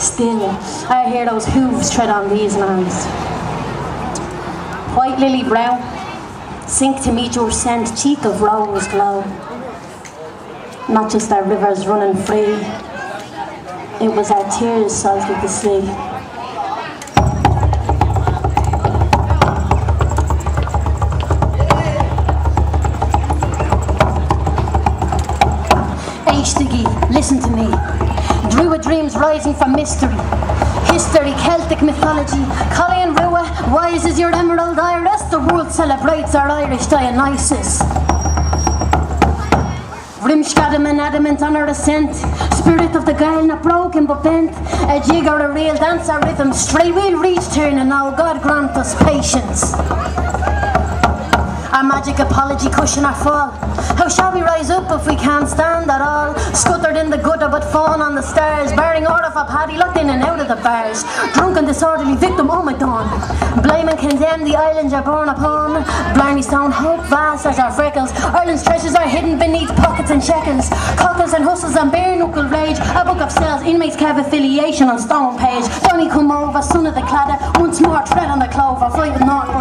Still, our heroes' hooves tread on these lands. White lily brown, sink to meet your scent, cheek of rose glow. Not just our rivers running free, it was our tears salted the sea. Aishtiggy, listen to me. Druid dreams rising from mystery. History, Celtic mythology, Collie and Rua, wise as your emerald iris, the world celebrates our Irish Dionysus. Rimskadam and adamant on our ascent, spirit of the Gael not broken but bent, a jig or a real dance, our rhythm straight, we'll reach turn and now God grant us patience. Our magic apology cushion our fall. How shall we rise up if we can't stand at all? Scuttered in the gutter but fallen on the stairs, bearing order for Paddy, locked in and out of the bars. Drunk and disorderly victim, oh my dawn. Blame and condemn the island you're born upon. Blarney Stone, hope vast as our freckles. Ireland's treasures are hidden beneath pockets and shekels. Cockles and hustles and bare knuckle rage. A book of cells, inmates have affiliation on stone page. Donny come over, son of the cladder, once more tread on the clover, fight with North